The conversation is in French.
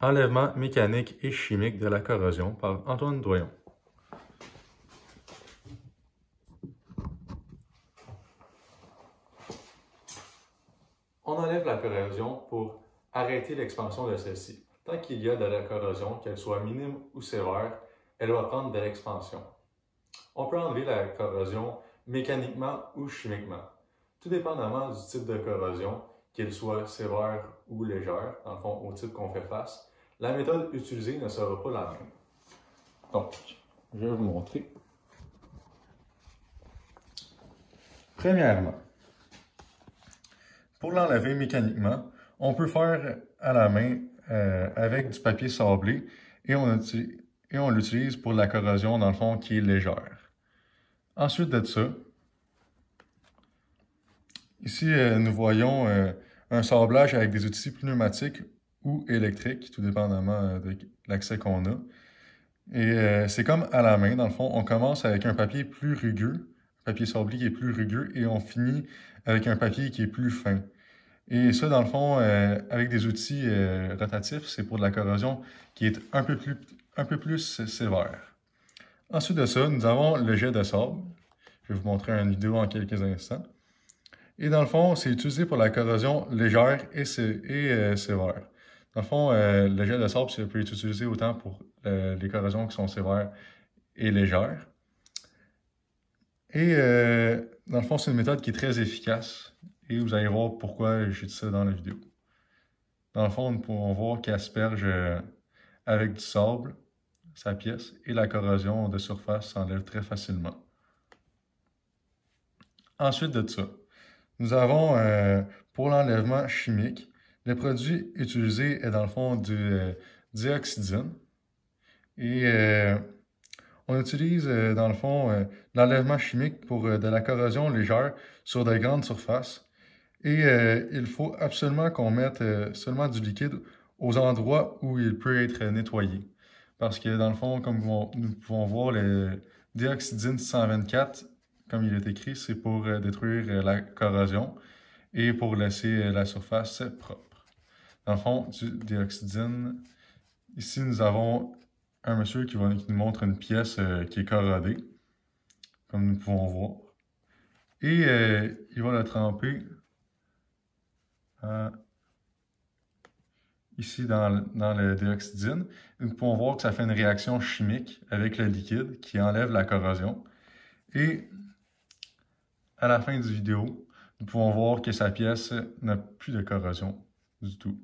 Enlèvement mécanique et chimique de la corrosion par Antoine Doyon. On enlève la corrosion pour arrêter l'expansion de celle-ci. Tant qu'il y a de la corrosion, qu'elle soit minime ou sévère, elle va prendre de l'expansion. On peut enlever la corrosion mécaniquement ou chimiquement, tout dépendamment du type de corrosion, qu'elle soit sévère ou légère, dans le fond, au type qu'on fait face. La méthode utilisée ne sera pas la même. Donc, je vais vous montrer. Premièrement, pour l'enlever mécaniquement, on peut faire à la main avec du papier sablé et on l'utilise pour la corrosion, dans le fond, qui est légère. Ensuite de ça, ici, nous voyons un sablage avec des outils pneumatiques ou électriques, tout dépendamment de l'accès qu'on a. Et c'est comme à la main, dans le fond, on commence avec un papier plus rugueux, un papier sablé qui est plus rugueux, et on finit avec un papier qui est plus fin. Et ça, dans le fond, avec des outils rotatifs, c'est pour de la corrosion qui est un peu plus sévère. Ensuite de ça, nous avons le jet de sable. Je vais vous montrer une vidéo en quelques instants. Et dans le fond, c'est utilisé pour la corrosion légère et sévère. Dans le fond, le jet de sable ça peut être utilisé autant pour les corrosions qui sont sévères et légères. Et dans le fond, c'est une méthode qui est très efficace. Et vous allez voir pourquoi j'ai dit ça dans la vidéo. Dans le fond, nous pouvons voir qu'il asperge avec du sable sa pièce et la corrosion de surface s'enlève très facilement. Ensuite de ça, nous avons pour l'enlèvement chimique, le produit utilisé est dans le fond du dioxydine. Et on utilise dans le fond l'enlèvement chimique pour de la corrosion légère sur de grandes surfaces. Et il faut absolument qu'on mette seulement du liquide aux endroits où il peut être nettoyé. Parce que dans le fond, comme nous pouvons voir, le dioxydine 124, comme il est écrit, c'est pour détruire la corrosion et pour laisser la surface propre. Dans le fond, du dioxydine, ici nous avons un monsieur qui nous montre une pièce qui est corrodée, comme nous pouvons voir. Et il va la tremper ici dans le dioxydine. Nous pouvons voir que ça fait une réaction chimique avec le liquide qui enlève la corrosion. Et à la fin du vidéo, nous pouvons voir que sa pièce n'a plus de corrosion du tout.